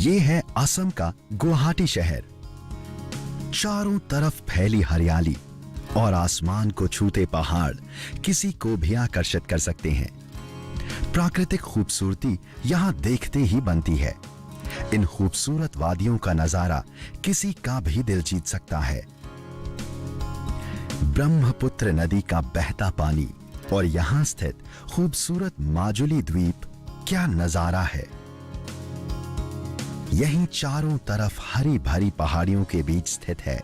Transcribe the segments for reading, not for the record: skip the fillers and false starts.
ये है असम का गुवाहाटी शहर। चारों तरफ फैली हरियाली और आसमान को छूते पहाड़ किसी को भी आकर्षित कर सकते हैं। प्राकृतिक खूबसूरती यहां देखते ही बनती है। इन खूबसूरत वादियों का नजारा किसी का भी दिल जीत सकता है। ब्रह्मपुत्र नदी का बहता पानी और यहां स्थित खूबसूरत माजुली द्वीप, क्या नजारा है। यहीं चारों तरफ हरी भरी पहाड़ियों के बीच स्थित है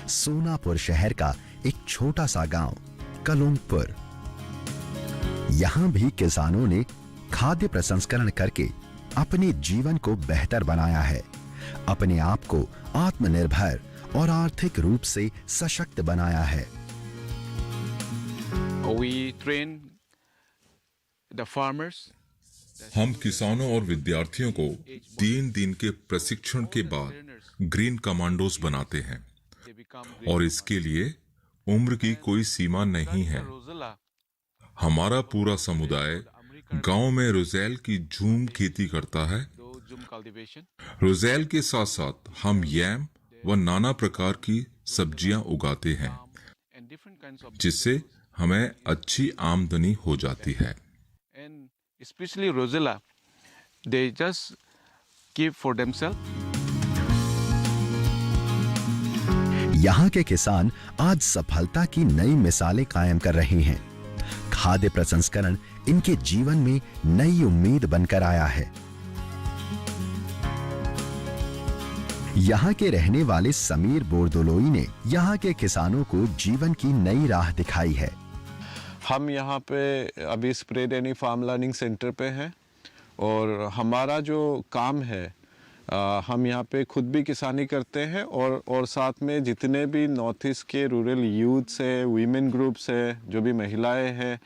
सोनापुर शहर का एक छोटा सा गांव कलुंगपुर। यहां भी किसानों ने खाद्य प्रसंस्करण करके अपने जीवन को बेहतर बनाया है, अपने आप को आत्मनिर्भर और आर्थिक रूप से सशक्त बनाया है। हम किसानों और विद्यार्थियों को 3 दिन के प्रशिक्षण के बाद ग्रीन कमांडोज बनाते हैं और इसके लिए उम्र की कोई सीमा नहीं है। हमारा पूरा समुदाय गांव में रोजेल की झूम खेती करता है। रोजेल के साथ साथ हम यैम व नाना प्रकार की सब्जियां उगाते हैं, जिससे हमें अच्छी आमदनी हो जाती है। Especially Rosella, they just keep for themselves. यहाँ के किसान आज सफलता की नई मिसालें कायम कर रहे हैं। खाद्य प्रसंस्करण इनके जीवन में नई उम्मीद बनकर आया है। यहाँ के रहने वाले समीर बोरदोलोई ने यहाँ के किसानों को जीवन की नई राह दिखाई है। हम यहाँ पे अभी स्प्रेडेनी फार्म लर्निंग सेंटर पे हैं और हमारा जो काम है, हम यहाँ पे खुद भी किसानी करते हैं और साथ में जितने भी नॉर्थ ईस्ट के रूरल यूथ्स है, वीमेन ग्रुप्स है, जो भी महिलाएं हैं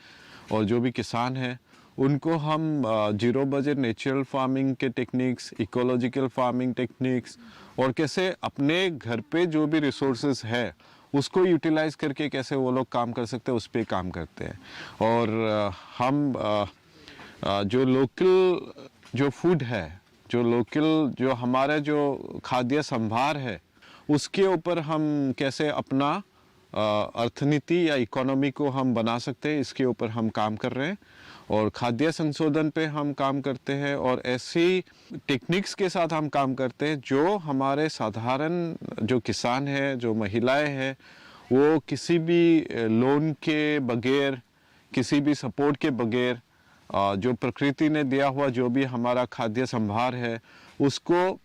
और जो भी किसान हैं, उनको हम 0 बजट नेचुरल फार्मिंग के टेक्निक्स, इकोलॉजिकल फार्मिंग टेक्निक्स और कैसे अपने घर पे जो भी रिसोर्सेज है उसको यूटिलाइज करके कैसे वो लोग काम कर सकते हैं, उस पर काम करते हैं। और हम जो लोकल जो फूड है, जो लोकल जो हमारा जो खाद्य संभार है, उसके ऊपर हम कैसे अपना अर्थनीति या इकोनॉमी को हम बना सकते हैं, इसके ऊपर हम काम कर रहे हैं। और खाद्य संशोधन पे हम काम करते हैं और ऐसी टेक्निक्स के साथ हम काम करते हैं जो हमारे साधारण जो किसान हैं, जो महिलाएं हैं, वो किसी भी लोन के बगैर, किसी भी सपोर्ट के बगैर, जो प्रकृति ने दिया हुआ जो भी हमारा खाद्य संभार है, उसको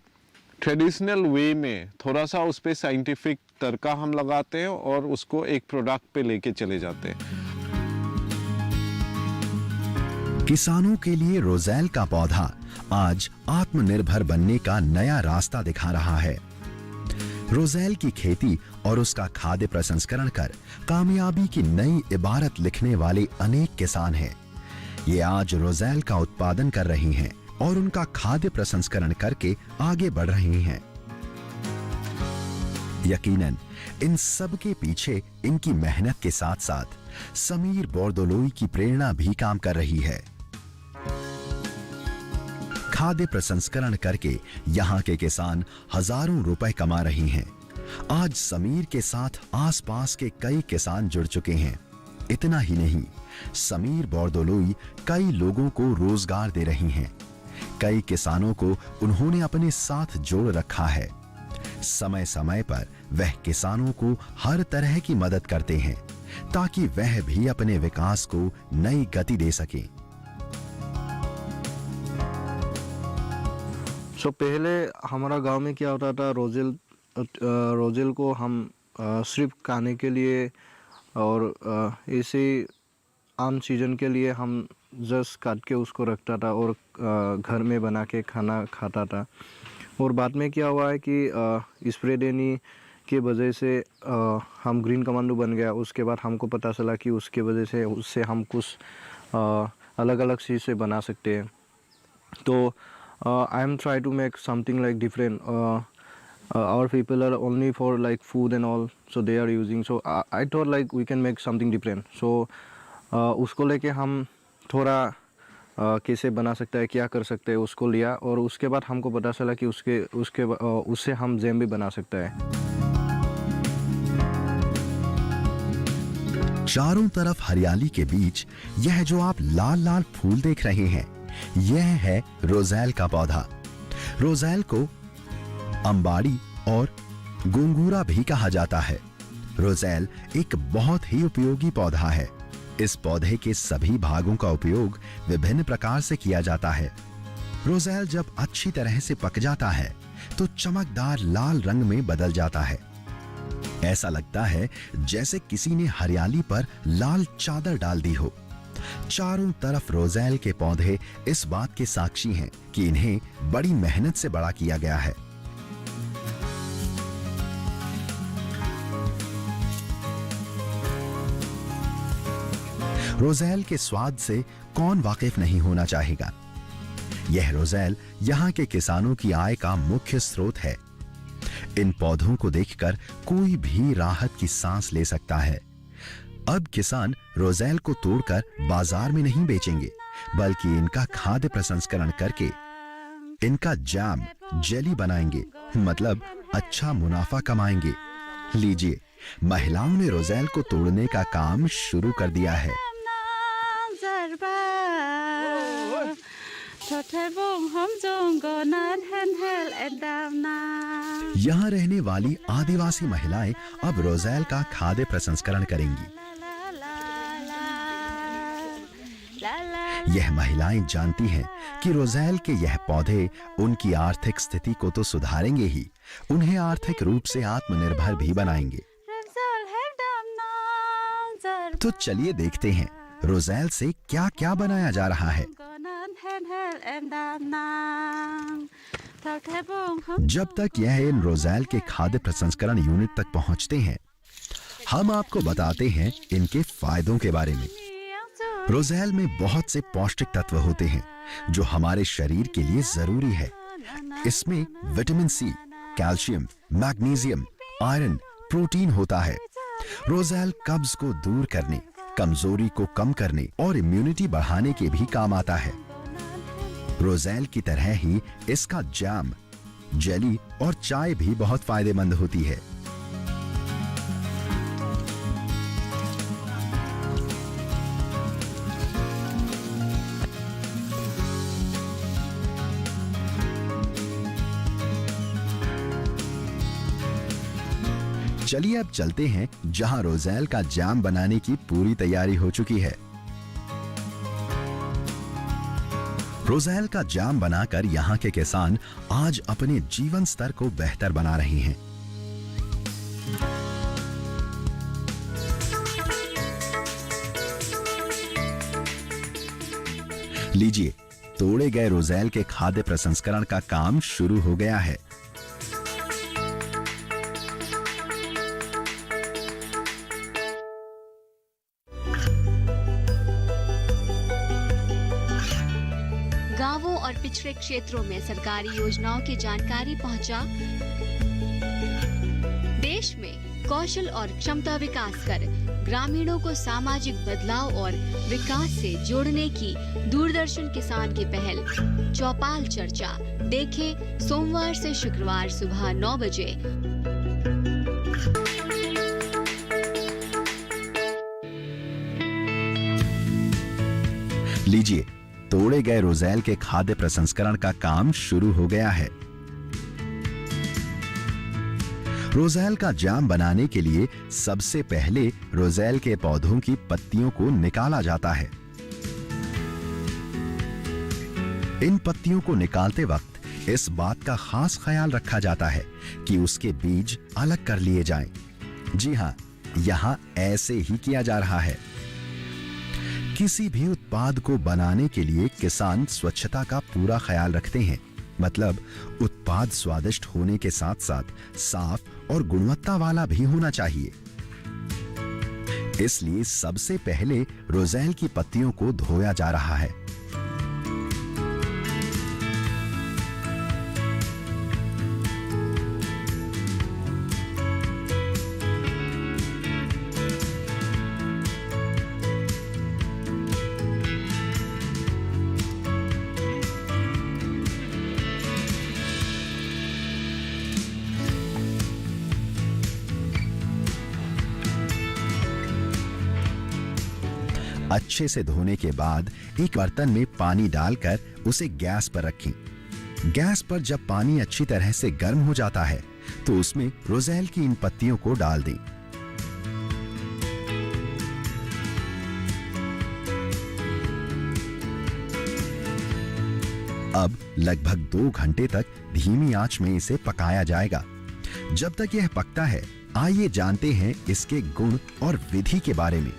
ट्रेडिशनल वे में थोड़ा सा उस पर साइंटिफिक तरीका हम लगाते हैं और उसको एक प्रोडक्ट पे लेके चले जाते हैं। किसानों के लिए रोजेल का पौधा आज आत्मनिर्भर बनने का नया रास्ता दिखा रहा है। रोजेल की खेती और उसका खाद्य प्रसंस्करण कर कामयाबी की नई इबारत लिखने वाले अनेक किसान हैं। ये आज रोजेल का उत्पादन कर रही हैं और उनका खाद्य प्रसंस्करण करके आगे बढ़ रही हैं। यकीनन इन सब के पीछे इनकी मेहनत के साथ साथ समीर बोरदोलोई की प्रेरणा भी काम कर रही है। खाद्य प्रसंस्करण करके यहाँ के किसान हजारों रुपए कमा रहे हैं। आज समीर के साथ आसपास के कई किसान जुड़ चुके हैं। इतना ही नहीं, समीर बोरदोलोई कई लोगों को रोजगार दे रही हैं। कई किसानों को उन्होंने अपने साथ जोड़ रखा है। समय समय पर वह किसानों को हर तरह की मदद करते हैं ताकि वह भी अपने विकास को नई गति दे सके। पहले हमारा गांव में क्या होता था, रोजेल को हम सिर्फ खाने के लिए और ऐसे आम सीजन के लिए हम जस्ट काट के उसको रखता था और घर में बना के खाना खाता था। और बाद में क्या हुआ है कि स्प्रेडेनी के वजह से हम ग्रीन कमांडो बन गया। उसके बाद हमको पता चला कि उसके वजह से उससे हम कुछ अलग अलग चीज़ से बना सकते हैं। तो I am trying to make something like different. Our people are only for like food and all, so they are using. So I thought like we can make something different. So उसको लेके हम थोड़ा कैसे बना सकता है, क्या कर सकते हैं, उसको लिया और उसके बाद हमको पता चला कि उससे हम जैम भी बना सकते हैं। चारों तरफ हरियाली के बीच यह जो आप लाल लाल फूल देख रहे हैं, यह है रोज़ेल का पौधा। रोज़ेल को अंबाड़ी और गुंगूरा भी कहा जाता है। रोज़ेल एक बहुत ही उपयोगी पौधा है। इस पौधे के सभी भागों का उपयोग विभिन्न प्रकार से किया जाता है। रोज़ेल जब अच्छी तरह से पक जाता है तो चमकदार लाल रंग में बदल जाता है। ऐसा लगता है जैसे किसी ने हरियाली पर लाल चादर डाल दी हो। चारों तरफ रोज़ेल के पौधे इस बात के साक्षी हैं कि इन्हें बड़ी मेहनत से बड़ा किया गया है। रोज़ेल के स्वाद से कौन वाकिफ नहीं होना चाहेगा। यह रोज़ेल यहाँ के किसानों की आय का मुख्य स्रोत है। इन पौधों को देखकर कोई भी राहत की सांस ले सकता है। अब किसान रोज़ेल को तोड़कर बाजार में नहीं बेचेंगे, बल्कि इनका खाद्य प्रसंस्करण करके इनका जैम, जेली बनाएंगे, मतलब अच्छा मुनाफा कमाएंगे। लीजिए, महिलाओं ने रोज़ेल को तोड़ने का काम शुरू कर दिया है। यहाँ रहने वाली आदिवासी महिलाएं अब रोज़ेल का खाद्य प्रसंस्करण करेंगी। यह महिलाएं जानती हैं कि रोज़ेल के यह पौधे उनकी आर्थिक स्थिति को तो सुधारेंगे ही, उन्हें आर्थिक रूप से आत्मनिर्भर भी बनाएंगे। तो चलिए देखते हैं रोज़ेल से क्या क्या बनाया जा रहा है। जब तक यह इन रोज़ेल के खाद्य प्रसंस्करण यूनिट तक पहुंचते हैं, हम आपको बताते हैं इनके फायदों के बारे में। रोज़ेल में बहुत से पौष्टिक तत्व होते हैं जो हमारे शरीर के लिए जरूरी है। इसमें vitamin C, calcium, magnesium, iron, protein होता है। रोज़ेल कब्ज को दूर करने, कमजोरी को कम करने और इम्यूनिटी बढ़ाने के भी काम आता है। रोज़ेल की तरह ही इसका जैम, जेली और चाय भी बहुत फायदेमंद होती है। चलिए अब चलते हैं जहां रोज़ेल का जैम बनाने की पूरी तैयारी हो चुकी है। रोज़ेल का जैम बनाकर यहाँ के किसान आज अपने जीवन स्तर को बेहतर बना रहे हैं। लीजिए, तोड़े गए रोज़ेल के खाद्य प्रसंस्करण का काम शुरू हो गया है। गांवों और पिछड़े क्षेत्रों में सरकारी योजनाओं की जानकारी पहुंचा। देश में कौशल और क्षमता विकास कर ग्रामीणों को सामाजिक बदलाव और विकास से जोड़ने की दूरदर्शन किसान की पहल चौपाल चर्चा देखें सोमवार से शुक्रवार सुबह 9 बजे। लीजिए, तोड़े गए रोज़ेल के खाद्य प्रसंस्करण का काम शुरू हो गया है। रोज़ेल का जैम बनाने के लिए सबसे पहले रोज़ेल के पौधों की पत्तियों को निकाला जाता है। इन पत्तियों को निकालते वक्त इस बात का खास ख्याल रखा जाता है कि उसके बीज अलग कर लिए जाएं। जी हां, यहां ऐसे ही किया जा रहा है। किसी भी उत्पाद को बनाने के लिए किसान स्वच्छता का पूरा ख्याल रखते हैं, मतलब उत्पाद स्वादिष्ट होने के साथ साथ साफ और गुणवत्ता वाला भी होना चाहिए। इसलिए सबसे पहले रोज़ेल की पत्तियों को धोया जा रहा है। अच्छे से धोने के बाद एक बर्तन में पानी डालकर उसे गैस पर रखें। गैस पर जब पानी अच्छी तरह से गर्म हो जाता है तो उसमें रोज़ेल की इन पत्तियों को डाल दें। अब लगभग 2 घंटे तक धीमी आंच में इसे पकाया जाएगा। जब तक यह पकता है, आइए जानते हैं इसके गुण और विधि के बारे में।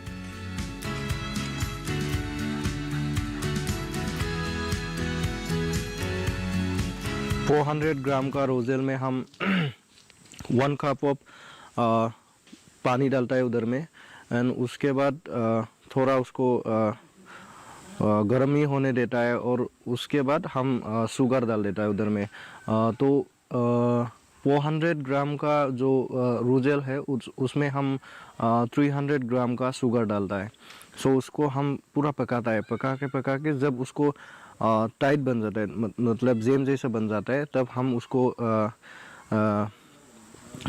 फोर 400 ग्राम का रोज़ेल में हम 1 कप ऑफ पानी डालता है उधर में, एंड उसके बाद थोड़ा उसको गर्म ही होने देता है, और उसके बाद हम शुगर डाल देता है उधर में। तो 400 ग्राम का जो रोज़ेल है उसमें हम 300 ग्राम का शुगर डालता है। सो उसको हम पूरा पकाता है, पका के जब उसको टाइट बन जाता है, मतलब जेम जैसा बन जाता है, तब हम उसको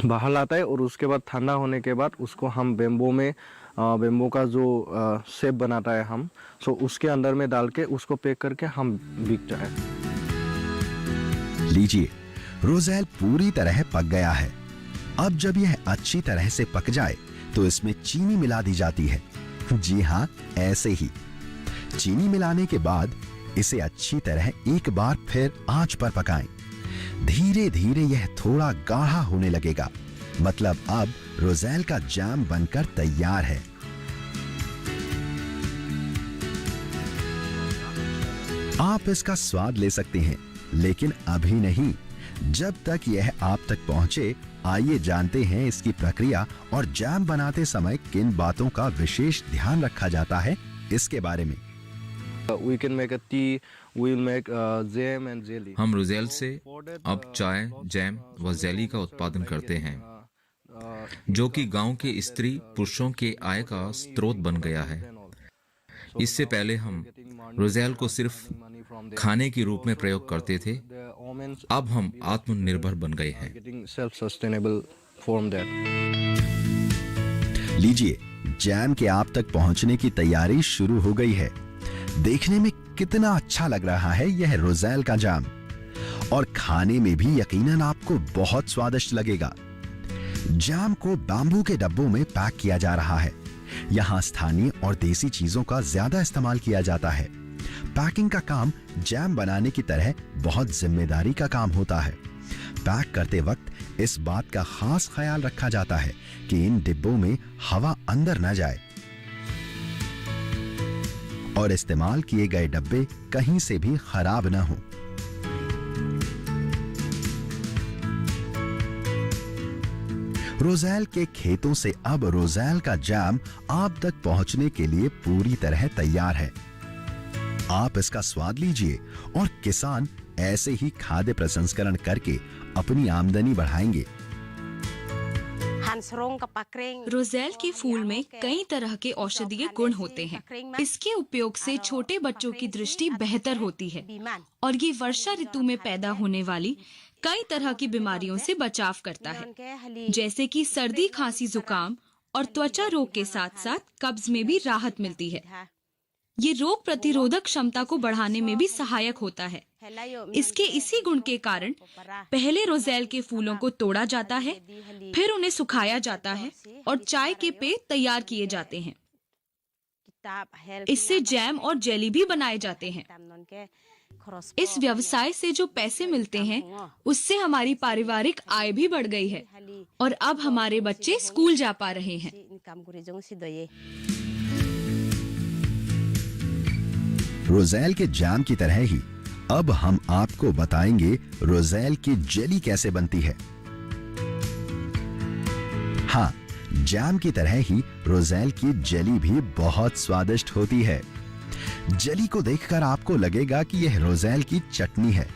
बाहर लाता है, और उसके बाद ठंडा होने के बाद उसको हम बेम्बो का जो शेप बनाता है हम, सो उसके अंदर में डाल के उसको पैक करके हम बिकता है। लीजिए, रोज़ेल पूरी तरह पक गया है। अब जब यह अच्छी तरह से पक जाए तो इसमें चीनी मिला दी जाती है। जी हाँ, ऐसे ही। चीनी मिलाने के बाद इसे अच्छी तरह एक बार फिर आंच पर पकाएं। धीरे धीरे यह थोड़ा गाढ़ा होने लगेगा, मतलब अब रोज़ेल का जैम बनकर तैयार है। आप इसका स्वाद ले सकते हैं, लेकिन अभी नहीं। जब तक यह आप तक पहुंचे, आइए जानते हैं इसकी प्रक्रिया और जैम बनाते समय किन बातों का विशेष ध्यान रखा जाता है, इसके बारे में। We can make a tea, we'll make jam and jelly. हम रोज़ेल से अब चाय, जैम व जेली का उत्पादन करते हैं, जो कि गांव के स्त्री पुरुषों के आय का स्रोत बन गया है। इससे पहले हम रोज़ेल को सिर्फ खाने के रूप में प्रयोग करते थे, अब हम आत्मनिर्भर बन गए हैं। लीजिए, जैम के आप तक पहुंचने की तैयारी शुरू हो गई है। देखने में कितना अच्छा लग रहा है यह रोज़ेल का जैम, और खाने में भी यकीनन आपको बहुत स्वादिष्ट लगेगा। जैम को बाम्बू के डब्बों में पैक किया जा रहा है। यहाँ स्थानीय और देसी चीजों का ज्यादा इस्तेमाल किया जाता है। पैकिंग का काम जैम बनाने की तरह बहुत जिम्मेदारी का काम होता है। पैक करते वक्त इस बात का खास ख्याल रखा जाता है कि इन डिब्बों में हवा अंदर न जाए और इस्तेमाल किए गए डब्बे कहीं से भी खराब न हो। रोज़ेल के खेतों से अब रोज़ेल का जैम आप तक पहुंचने के लिए पूरी तरह तैयार है। आप इसका स्वाद लीजिए और किसान ऐसे ही खाद्य प्रसंस्करण करके अपनी आमदनी बढ़ाएंगे। रोज़ेल के फूल में कई तरह के औषधीय गुण होते हैं। इसके उपयोग से छोटे बच्चों की दृष्टि बेहतर होती है और ये वर्षा ऋतु में पैदा होने वाली कई तरह की बीमारियों से बचाव करता है, जैसे कि सर्दी, खांसी, जुकाम और त्वचा रोग के साथ साथ कब्ज में भी राहत मिलती है। ये रोग प्रतिरोधक क्षमता को बढ़ाने में भी सहायक होता है। इसके इसी गुण के कारण पहले रोज़ेल के फूलों को तोड़ा जाता है, फिर उन्हें सुखाया जाता है और चाय के पेय तैयार किए जाते हैं। इससे जैम और जेली भी बनाए जाते हैं। इस व्यवसाय से जो पैसे मिलते हैं उससे हमारी पारिवारिक आय भी बढ़ गई है और अब हमारे बच्चे स्कूल जा पा रहे हैं। रोज़ेल के जैम की तरह ही अब हम आपको बताएंगे रोज़ेल की जेली कैसे बनती है। हाँ, जैम की तरह ही रोज़ेल की जेली भी बहुत स्वादिष्ट होती है। जेली को देखकर आपको लगेगा कि यह रोज़ेल की चटनी है,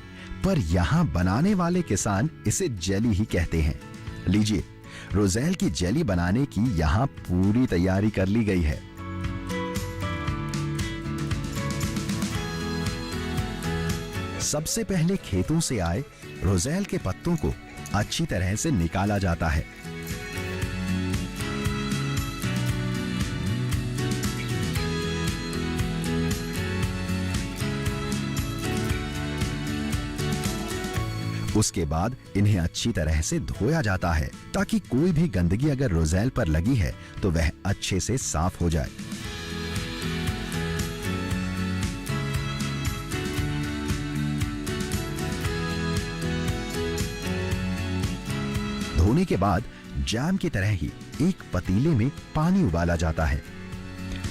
पर यहाँ बनाने वाले किसान इसे जेली ही कहते हैं। लीजिए, रोज़ेल की जेली बनाने की यहाँ पूरी तैयारी कर ली गई है। सबसे पहले खेतों से आए रोज़ेल के पत्तों को अच्छी तरह से निकाला जाता है। उसके बाद इन्हें अच्छी तरह से धोया जाता है ताकि कोई भी गंदगी अगर रोज़ेल पर लगी है तो वह अच्छे से साफ हो जाए। धोने के बाद जैम की तरह ही एक पतीले में पानी उबाला जाता है।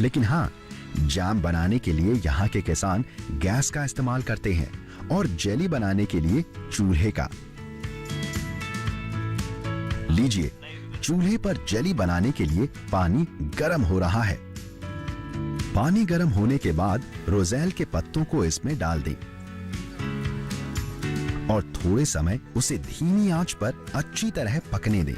लेकिन हाँ, जैम बनाने के लिए यहाँ के किसान गैस का इस्तेमाल करते हैं और जेली बनाने के लिए चूल्हे का। लीजिए, चूल्हे पर जेली बनाने के लिए पानी गर्म हो रहा है। पानी गर्म होने के बाद रोज़ेल के पत्तों को इसमें डाल दें और थोड़े समय उसे धीमी आंच पर अच्छी तरह पकने दें।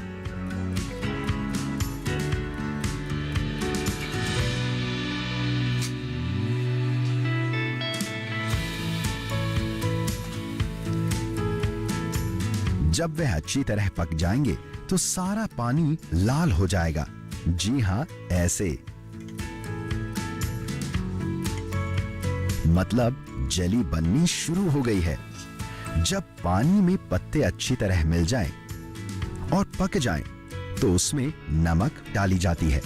जब वह अच्छी तरह पक जाएंगे तो सारा पानी लाल हो जाएगा। जी हां, ऐसे। मतलब जेली बननी शुरू हो गई है। जब पानी में पत्ते अच्छी तरह मिल जाएं और पक जाएं, तो उसमें नमक डाली जाती है।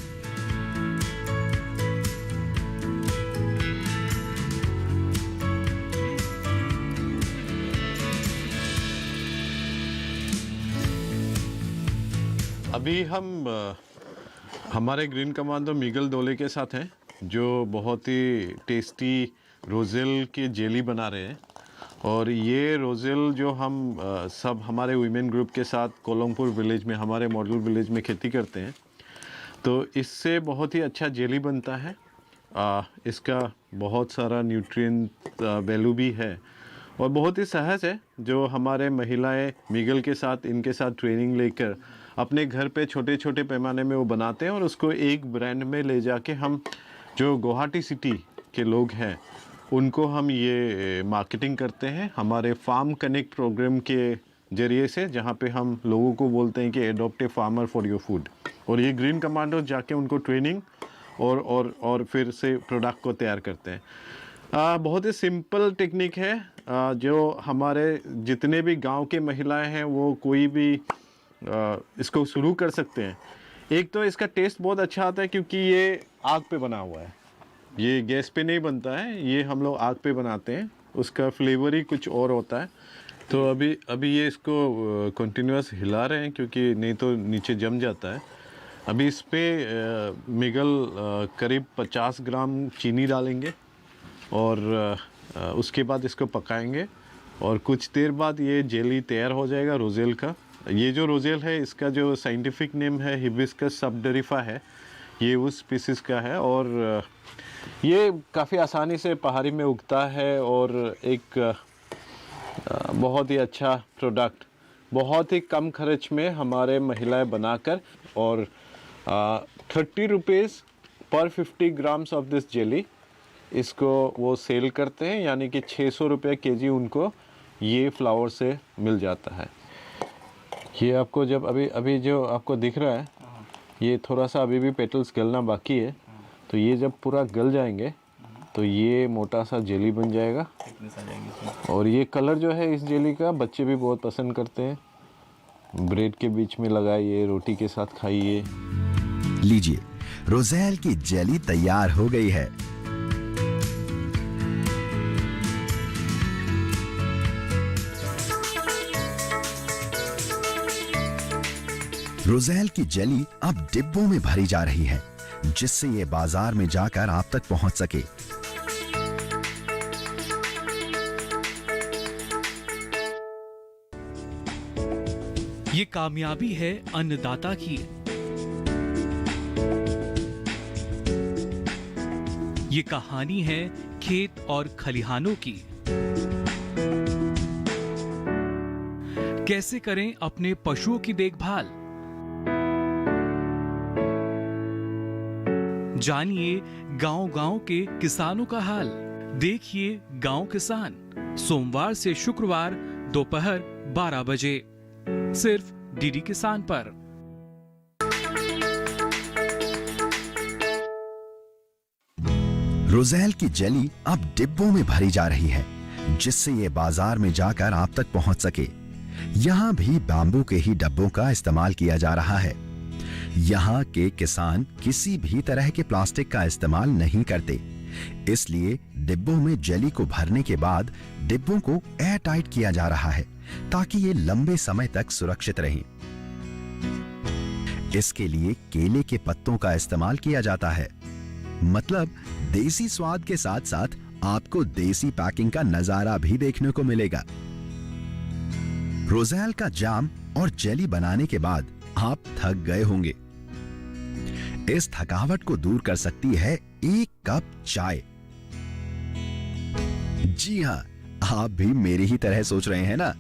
अभी हम हमारे ग्रीन कमांडो मिगल डोले के साथ हैं, जो बहुत ही टेस्टी रोज़ेल के जेली बना रहे हैं। और ये रोज़ेल जो हम सब हमारे वीमेन ग्रुप के साथ कोलमपुर विलेज में, हमारे मॉडल विलेज में खेती करते हैं, तो इससे बहुत ही अच्छा जेली बनता है। इसका बहुत सारा न्यूट्रिएंट वैल्यू भी है और बहुत ही सहज है। जो हमारे महिलाएं मिगल के साथ, इनके साथ ट्रेनिंग लेकर अपने घर पे छोटे छोटे पैमाने में वो बनाते हैं और उसको एक ब्रांड में ले जाके हम, जो गुवाहाटी सिटी के लोग हैं, उनको हम ये मार्केटिंग करते हैं हमारे फार्म कनेक्ट प्रोग्राम के जरिए से, जहाँ पे हम लोगों को बोलते हैं कि adopt a farmer for your food. और ये ग्रीन कमांडो जाके उनको ट्रेनिंग और फिर से प्रोडक्ट को तैयार करते हैं। बहुत ही सिंपल टेक्निक है, जो हमारे जितने भी गांव के महिलाएं हैं वो कोई भी इसको शुरू कर सकते हैं। एक तो इसका टेस्ट बहुत अच्छा आता है क्योंकि ये आग पे बना हुआ है, ये गैस पे नहीं बनता है, ये हम लोग आग पे बनाते हैं। उसका फ्लेवर ही कुछ और होता है। तो अभी ये इसको कंटिन्यूअस हिला रहे हैं क्योंकि नहीं तो नीचे जम जाता है। अभी इस पर मिगल करीब 50 ग्राम चीनी डालेंगे और उसके बाद इसको पकाएंगे और कुछ देर बाद ये जेली तैयार हो जाएगा रोज़ेल का। ये जो रोज़ेल है, इसका जो साइंटिफिक नेम है हिबिस्कस सबडेरिफा है, ये उस स्पीसीज़ का है और ये काफ़ी आसानी से पहाड़ी में उगता है और एक बहुत ही अच्छा प्रोडक्ट बहुत ही कम खर्च में हमारे महिलाएं बनाकर और 30 रुपीज़ पर 50 ग्राम्स ऑफ दिस जेली इसको वो सेल करते हैं, यानी कि 600 रुपये केजी उनको ये फ्लावर से मिल जाता है। ये आपको जब अभी जो आपको दिख रहा है, ये थोड़ा सा अभी भी पेटल्स गलना बाकी है, तो ये जब पूरा गल जाएंगे तो ये मोटा सा जेली बन जाएगा। और ये कलर जो है इस जेली का बच्चे भी बहुत पसंद करते हैं। ब्रेड के बीच में लगाइए, रोटी के साथ खाइए। लीजिए, रोज़ेल की जेली तैयार हो गई है। रोज़ेल की जेली अब डिब्बों में भरी जा रही है, जिससे ये बाजार में जाकर आप तक पहुंच सके। ये कामयाबी है अन्नदाता की। ये कहानी है खेत और खलिहानों की। कैसे करें अपने पशुओं की देखभाल, जानिए गांव-गांव के किसानों का हाल। देखिए गांव किसान, सोमवार से शुक्रवार दोपहर 12 बजे सिर्फ डीडी किसान पर। रोज़ेल की जेली अब डिब्बों में भरी जा रही है, जिससे ये बाजार में जाकर आप तक पहुंच सके। यहाँ भी बैम्बू के ही डब्बों का इस्तेमाल किया जा रहा है। यहाँ के किसान किसी भी तरह के प्लास्टिक का इस्तेमाल नहीं करते, इसलिए डिब्बों में जेली को भरने के बाद डिब्बों को एयर टाइट किया जा रहा है ताकि ये लंबे समय तक सुरक्षित रहें। इसके लिए केले के पत्तों का इस्तेमाल किया जाता है। मतलब देसी स्वाद के साथ साथ आपको देसी पैकिंग का नजारा भी देखने को मिलेगा। रोज़ेल का जाम और जेली बनाने के बाद आप थक गए होंगे। इस थकावट को दूर कर सकती है एक कप चाय। जी हां, आप भी मेरी ही तरह सोच रहे हैं ना।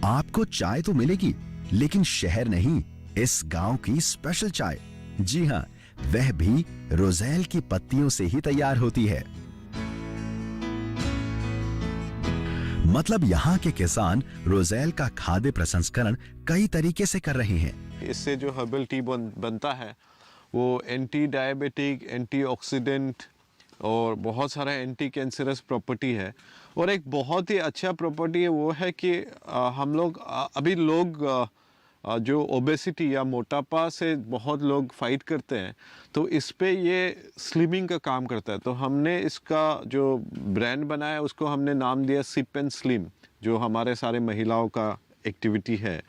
आपको चाय तो मिलेगी, लेकिन शहर नहीं, इस गांव की स्पेशल चाय। जी हां, वह भी रोज़ेल की पत्तियों से ही तैयार होती है। मतलब यहाँ के किसान रोज़ेल का खाद्य प्रसंस्करण कई तरीके से कर रहे हैं। इससे जो हर्बल टी बनता है वो एंटी डायबिटिक, एंटीऑक्सीडेंट और बहुत सारा एंटी कैंसरस प्रॉपर्टी है। और एक बहुत ही अच्छा प्रॉपर्टी है वो है कि हम लोग अभी लोग जो ओबेसिटी या मोटापा से बहुत लोग फाइट करते हैं, तो इस पे ये स्लिमिंग का काम करता है। तो हमने इसका जो ब्रांड बनाया उसको हमने नाम दिया सिप एंड स्लिम, जो हमारे सारे महिलाओं का एक्टिविटी है।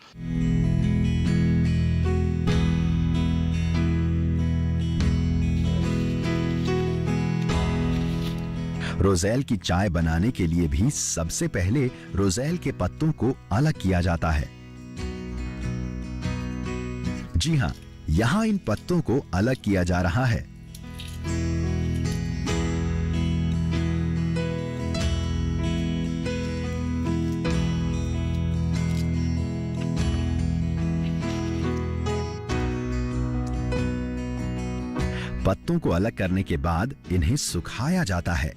रोज़ेल की चाय बनाने के लिए भी सबसे पहले रोज़ेल के पत्तों को अलग किया जाता है। जी हां, यहां इन पत्तों को अलग किया जा रहा है। पत्तों को अलग करने के बाद इन्हें सुखाया जाता है।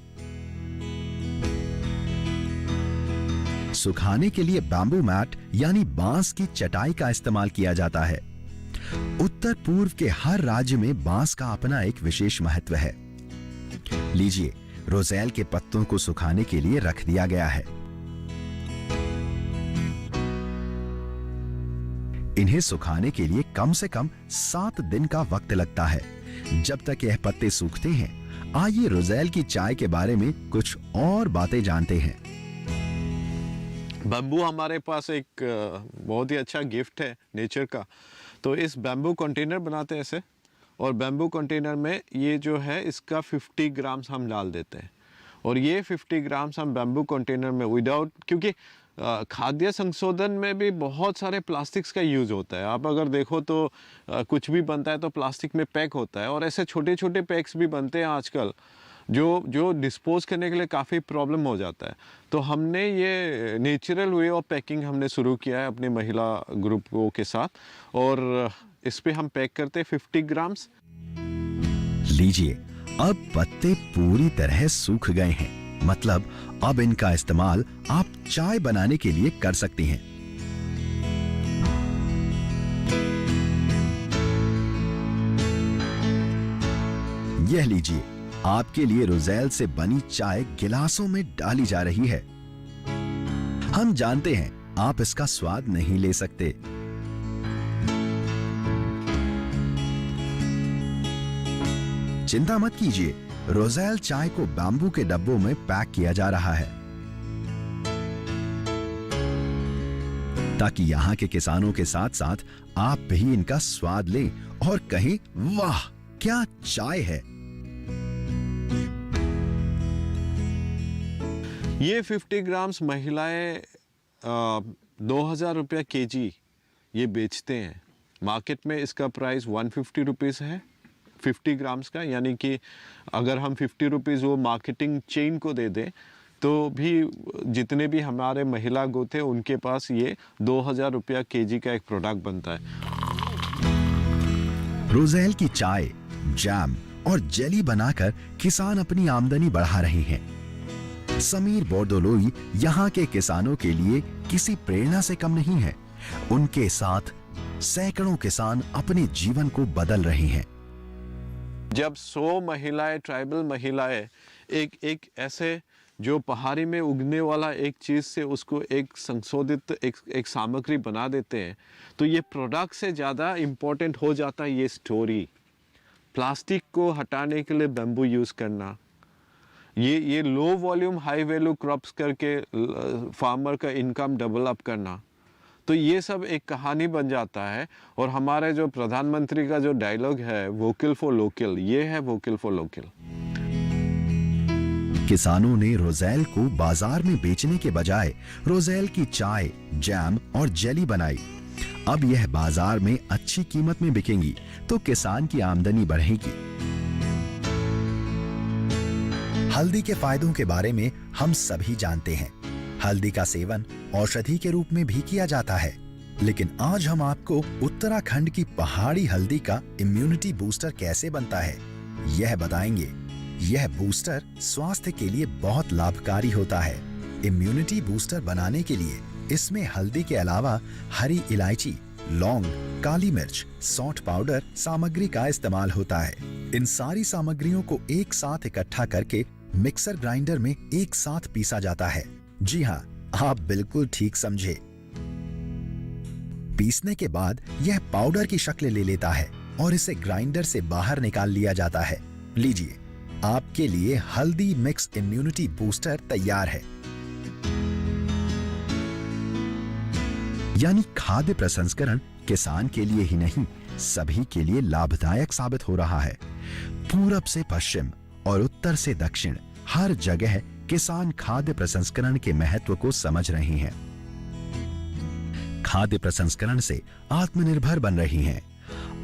सुखाने के लिए बैम्बू मैट यानी बांस की चटाई का इस्तेमाल किया जाता है। उत्तर पूर्व के हर राज्य में बांस का अपना एक विशेष महत्व है। लीजिए, रोज़ेल के पत्तों को सुखाने के लिए रख दिया गया है। इन्हें सुखाने के लिए कम से कम 7 दिन का वक्त लगता है। जब तक यह पत्ते सूखते हैं, आइए रोज़ेल की चाय के बारे में कुछ और बातें जानते हैं। बैम्बू हमारे पास एक बहुत ही अच्छा गिफ्ट है नेचर का। तो इस बैम्बू कंटेनर बनाते हैं ऐसे, और बैम्बू कंटेनर में ये जो है इसका 50 ग्राम्स हम डाल देते हैं। और ये 50 ग्राम्स हम बैम्बू कंटेनर में विदाउट, क्योंकि खाद्य संशोधन में भी बहुत सारे प्लास्टिक्स का यूज़ होता है। आप अगर देखो तो कुछ भी बनता है तो प्लास्टिक में पैक होता है, और ऐसे छोटे छोटे पैक्स भी बनते हैं आजकल जो डिस्पोज करने के लिए काफ़ी प्रॉब्लम हो जाता है। तो हमने ये नेचुरल वे ऑफ पैकिंग हमने शुरू किया है अपने महिला ग्रुपों के साथ, और इस पे हम पैक करते हैं 50 ग्राम्स। लीजिए, अब पत्ते पूरी तरह सूख गए हैं। मतलब अब इनका इस्तेमाल आप चाय बनाने के लिए कर सकती हैं। यह लीजिए, आपके लिए रोज़ेल से बनी चाय गिलासों में डाली जा रही है। हम जानते हैं आप इसका स्वाद नहीं ले सकते, चिंता मत कीजिए, रोज़ेल चाय को बैम्बू के डब्बों में पैक किया जा रहा है ताकि यहाँ के किसानों के साथ साथ आप भी इनका स्वाद लें और कहें, वाह क्या चाय है। ये 50 ग्राम्स महिलाएं 2000 रुपया केजी ये बेचते हैं। मार्केट में इसका प्राइस 150 रुपीज़ है 50 ग्राम्स का, यानी कि अगर हम 50 रुपीज़ वो मार्केटिंग चेन को दे दें तो भी जितने भी हमारे महिला गोते हैं उनके पास ये 2000 रुपया केजी का एक प्रोडक्ट बनता है। रोज़ेल की चाय, जैम और जेली बनाकर किसान अपनी आमदनी बढ़ा रहे हैं। समीर बोर्दोलोई यहाँ के किसानों के लिए किसी प्रेरणा से कम नहीं है। उनके साथ सैकड़ों किसान अपने जीवन को बदल रहे हैं। जब 100 महिलाएं, ट्राइबल महिलाएं एक ऐसे जो पहाड़ी में उगने वाला एक चीज़ से उसको एक संशोधित एक सामग्री बना देते हैं, तो ये प्रोडक्ट से ज़्यादा इम्पोर्टेंट हो जाता है ये स्टोरी। प्लास्टिक को हटाने के लिए बैम्बू यूज़ करना, ये low volume high value crops करके फार्मर का इनकम डेवलप करना, तो ये सब एक कहानी बन जाता है। और हमारे जो प्रधानमंत्री का जो डायलॉग है वोकल फॉर लोकल, ये है वोकल फॉर लोकल। किसानों ने रोज़ेल को बाजार में बेचने के बजाय रोज़ेल की चाय, जैम और जेली बनाई। अब यह बाजार में अच्छी कीमत में बिकेंगी तो किसान की आमदनी बढ़ेगी। हल्दी के फायदों के बारे में हम सभी जानते हैं। हल्दी का सेवन औषधि के रूप में भी किया जाता है, लेकिन आज हम आपको उत्तराखंड की पहाड़ी हल्दी का इम्यूनिटी बूस्टर कैसे बनता है यह बताएंगे। यह बूस्टर स्वास्थ्य के लिए बहुत लाभकारी होता है। इम्यूनिटी बूस्टर बनाने के लिए इसमें हल्दी के अलावा हरी इलायची, लौंग, काली मिर्च, सौंठ पाउडर सामग्री का इस्तेमाल होता है। इन सारी सामग्रियों को एक साथ इकट्ठा करके मिक्सर ग्राइंडर में एक साथ पीसा जाता है। जी हाँ, आप बिल्कुल ठीक समझे। पीसने के बाद यह पाउडर की शक्ल ले लेता है और इसे ग्राइंडर से बाहर निकाल लिया जाता है। लीजिए, आपके लिए हल्दी मिक्स इम्यूनिटी बूस्टर तैयार है। यानी खाद्य प्रसंस्करण किसान के लिए ही नहीं, सभी के लिए लाभदायक साबित हो रहा है। पूरब से पश्चिम और उत्तर से दक्षिण हर जगह किसान खाद्य प्रसंस्करण के महत्व को समझ रहे हैं। खाद्य प्रसंस्करण से आत्मनिर्भर बन रही हैं।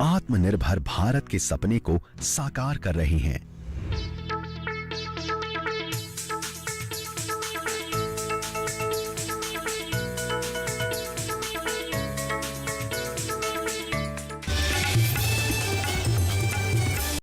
आत्मनिर्भर भारत के सपने को साकार कर रही हैं।